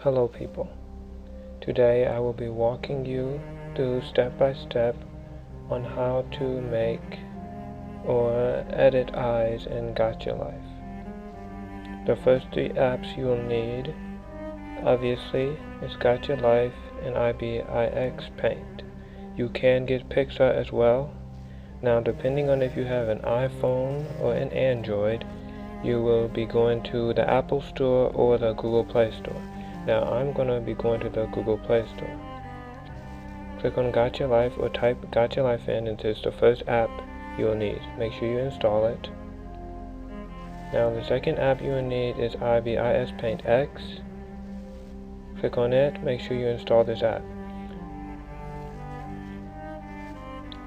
Hello people. Today I will be walking you through step by step on how to make or edit eyes in Gacha Life. The first three apps you will need, obviously, is Gacha Life and IBIX Paint. You can get PicsArt as well. Now depending on if you have an iPhone or an Android, you will be going to the Apple Store or the Google Play Store. Now I'm going to be going to the Google Play Store. Click on Gacha Life or type Gacha Life in, and this is the first app you will need. Make sure you install it. Now the second app you will need is IBIS Paint X. Click on it, make sure you install this app.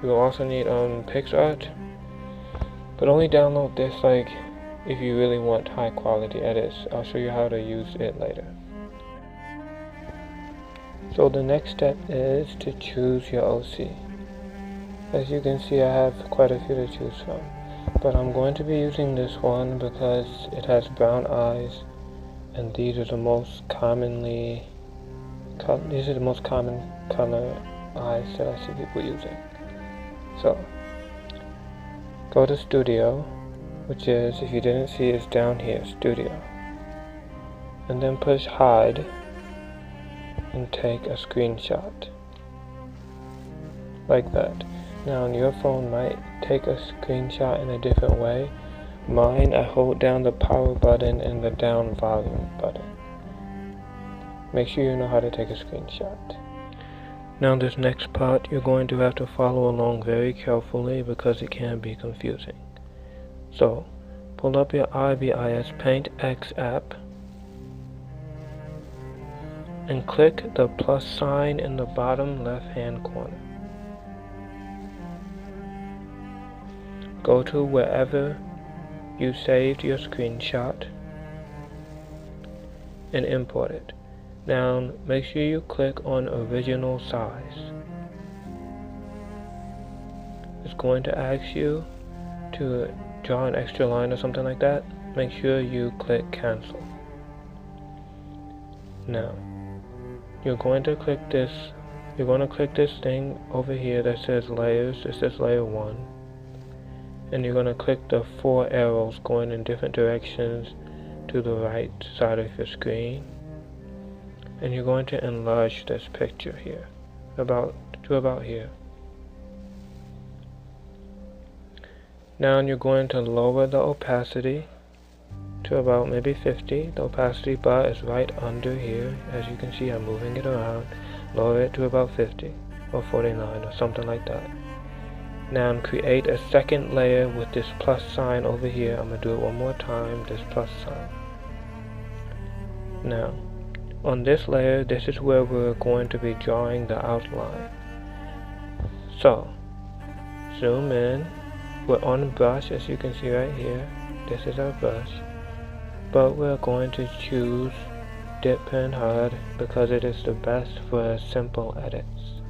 You will also need PicsArt, but only download this if you really want high quality edits. I'll show you how to use it later. So the next step is to choose your OC. As you can see, I have quite a few to choose from, but I'm going to be using this one because it has brown eyes, and these are the most common color eyes that I see people using. So go to Studio, which is, if you didn't see, it's down here, Studio, and then push Hide and take a screenshot like that. Now your phone might take a screenshot in a different way. Mine, I hold down the power button and the down volume button. Make sure you know how to take a screenshot. Now this next part you're going to have to follow along very carefully because it can be confusing. So pull up your IBIS Paint X app and click the plus sign in the bottom left hand corner. Go to wherever you saved your screenshot and import it. Now make sure you click on original size. It's going to ask you to draw an extra line or something like that. Make sure you click cancel. Now you're going to click this thing over here that says layers. This is layer 1, and you're going to click the 4 arrows going in different directions to the right side of your screen, and you're going to enlarge this picture here to about here. Now you're going to lower the opacity to about maybe 50. The opacity bar is right under here. As you can see, I'm moving it around. Lower it to about 50 or 49 or something like that. Now create a second layer with this plus sign over here. I'm going to do it one more time, this plus sign. Now on this layer, this is where we're going to be drawing the outline. So zoom in. We're on brush, as you can see right here. This is our brush. But we're going to choose Dip Pen Hard because it is the best for simple edits.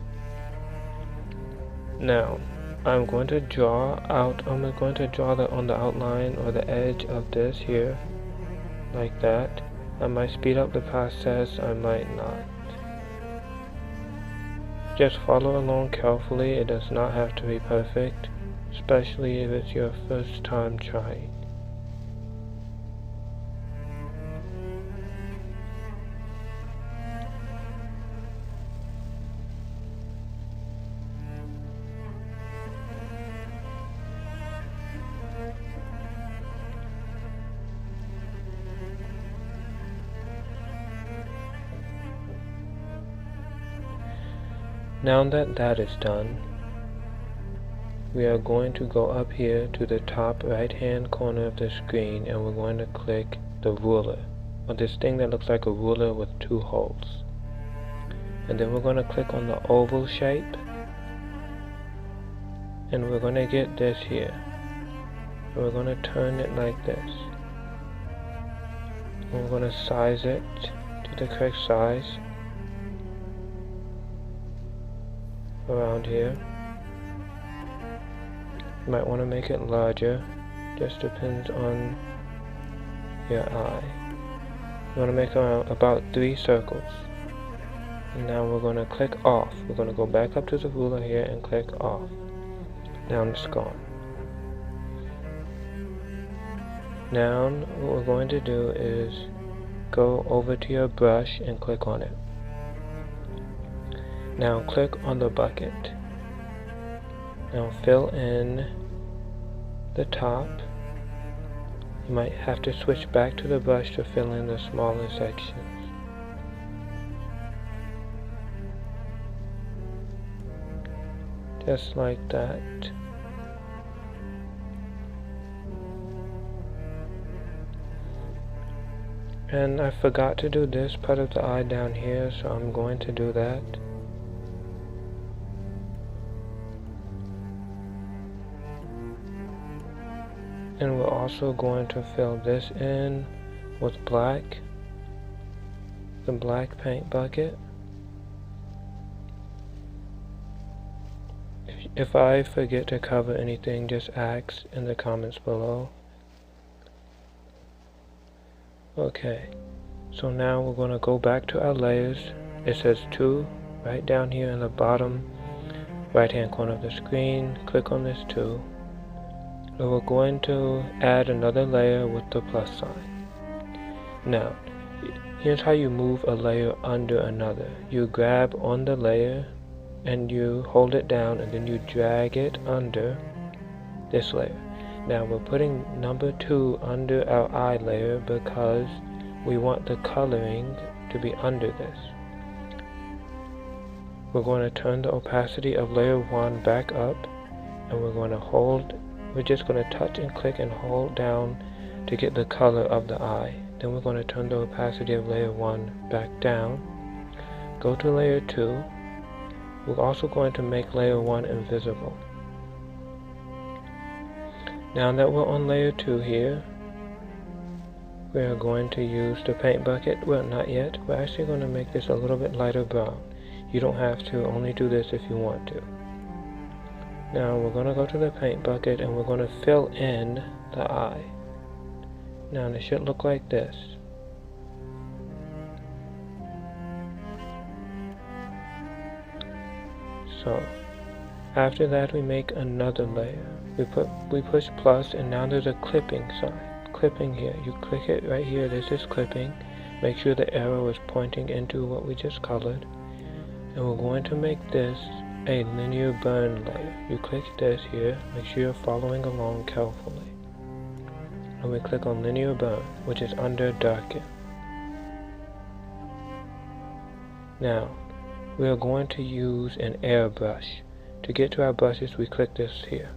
Now I'm going to draw on the outline or the edge of this here, like that. I might speed up the process, I might not. Just follow along carefully. It does not have to be perfect, especially if it's your first time trying. Now that is done, we are going to go up here to the top right hand corner of the screen, and we're going to click the ruler, or this thing that looks like a ruler with 2 holes. And then we're going to click on the oval shape, and we're going to get this here. And we're going to turn it like this. And we're going to size it to the correct size around here. You might want to make it larger, just depends on your eye. we're going to make about 3 circles. And now we're going to click off. We're going to go back up to the ruler here and click off. Now it's gone. Now what we're going to do is go over to your brush and click on it. Now click on the bucket. Now fill in the top. You might have to switch back to the brush to fill in the smaller sections. Just like that. And I forgot to do this part of the eye down here, so I'm going to do that. And we're also going to fill this in with black, the black paint bucket. If I forget to cover anything, just ask in the comments below. Okay, so now we're going to go back to our layers. It says 2 right down here in the bottom right hand corner of the screen. Click on this 2. And we're going to add another layer with the plus sign. Now, here's how you move a layer under another. You grab on the layer and you hold it down, and then you drag it under this layer. Now we're putting number 2 under our eye layer because we want the coloring to be under this. We're going to turn the opacity of layer 1 back up, and we're just going to touch and click and hold down to get the color of the eye. Then we're going to turn the opacity of layer 1 back down. Go to layer 2. We're also going to make layer 1 invisible. Now that we're on layer 2 here, we are going to use the paint bucket. Well, not yet. We're actually going to make this a little bit lighter brown. You don't have to, only do this if you want to. Now we're going to go to the paint bucket and we're going to fill in the eye. Now it should look like this. So after that we make another layer. We push plus, and now there's a clipping sign. Clipping here. You click it right here. This is clipping. Make sure the arrow is pointing into what we just colored. And we're going to make this a linear burn layer. You click this here. Make sure you're following along carefully. And we click on linear burn, which is under darken. Now we are going to use an airbrush. To get to our brushes, we click this here.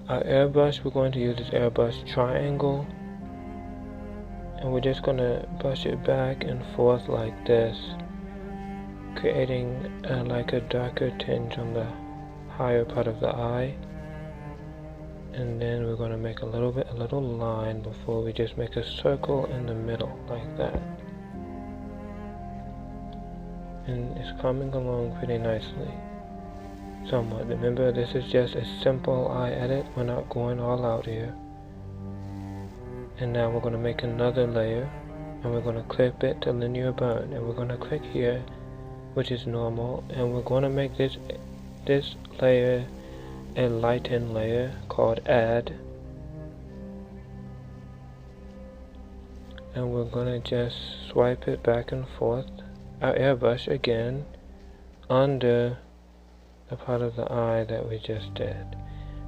Our airbrush, we're going to use this airbrush triangle, and we're just going to brush it back and forth like this, creating like a darker tinge on the higher part of the eye. And then we're going to make a little line before we just make a circle in the middle like that. And it's coming along pretty nicely. Somewhat. Remember, this is just a simple eye edit. We're not going all out here. And now we're going to make another layer, and we're going to clip it to linear burn, and we're going to click here, which is normal, and we're going to make this layer a lighten layer called add, and we're going to just swipe it back and forth, our airbrush again, under the part of the eye that we just did,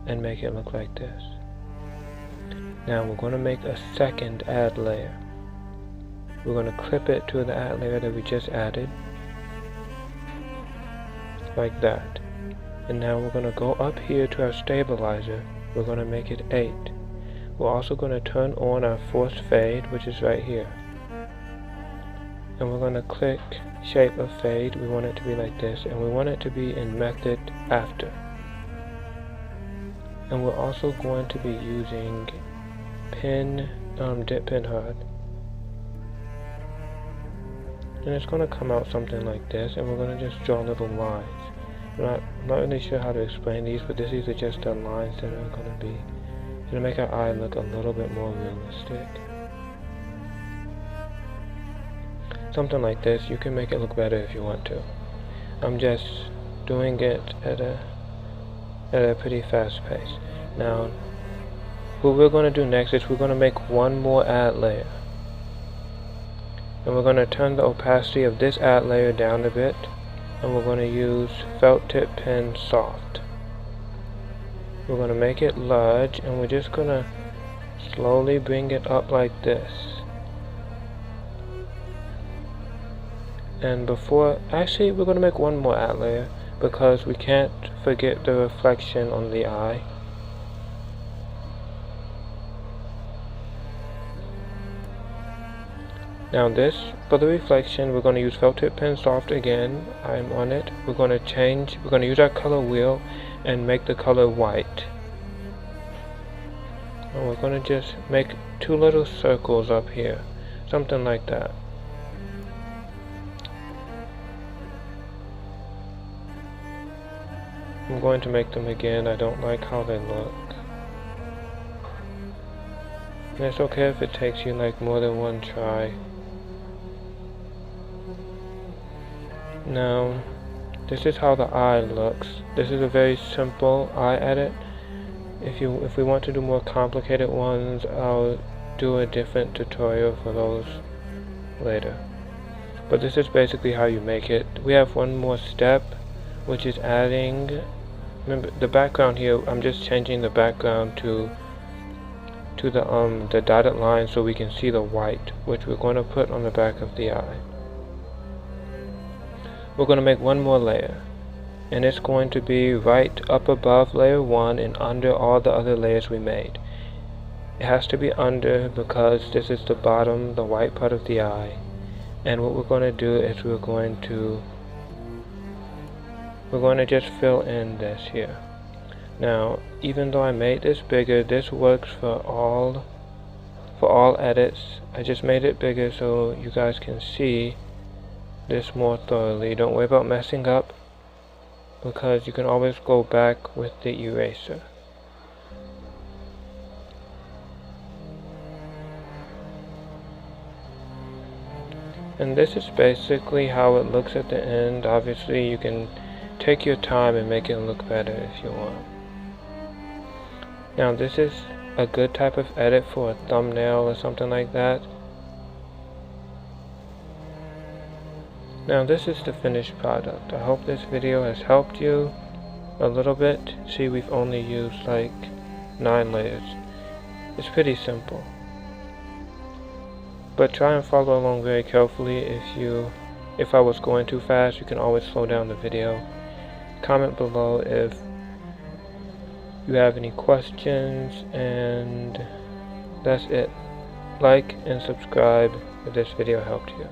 and make it look like this. Now we're going to make a second add layer. We're going to clip it to the add layer that we just added, like that. And now we're going to go up here to our stabilizer. We're going to make it 8. We're also going to turn on our forced fade, which is right here. And we're going to click shape of fade. We want it to be like this, and we want it to be in method after. And we're also going to be using dip pen hard. And it's going to come out something like this, and we're going to just draw little lines. I'm not really sure how to explain these, but these are just the lines that are going to be to make our eye look a little bit more realistic. Something like this. You can make it look better if you want to. I'm just doing it at a pretty fast pace. Now, what we're going to do next is we're going to make one more add layer. And we're going to turn the opacity of this add layer down a bit. And we're going to use felt tip pen soft. We're going to make it large, and we're just going to slowly bring it up like this. And actually we're going to make one more add layer because we can't forget the reflection on the eye. Now for the reflection, we're going to use felt tip pen soft again. I'm on it. We're going to use our color wheel and make the color white. And we're going to just make 2 little circles up here. Something like that. I'm going to make them again. I don't like how they look. And it's okay if it takes you like more than one try. Now, this is how the eye looks. This is a very simple eye edit. If we want to do more complicated ones, I'll do a different tutorial for those later. But this is basically how you make it. We have one more step, which is adding, remember the background here, I'm just changing the background to the dotted line so we can see the white, which we're going to put on the back of the eye. We're going to make one more layer, and it's going to be right up above layer 1 and under all the other layers we made. It has to be under because this is the bottom, the white part of the eye. And what we're going to do is we're going to just fill in this here. Now, even though I made this bigger, this works for all edits. I just made it bigger so you guys can see this more thoroughly. Don't worry about messing up because you can always go back with the eraser. And this is basically how it looks at the end. Obviously you can take your time and make it look better if you want. Now this is a good type of edit for a thumbnail or something like that. Now this is the finished product. I hope this video has helped you a little bit. See, we've only used like 9 layers. It's pretty simple. But try and follow along very carefully. If I was going too fast, you can always slow down the video. Comment below if you have any questions, and that's it. Like and subscribe if this video helped you.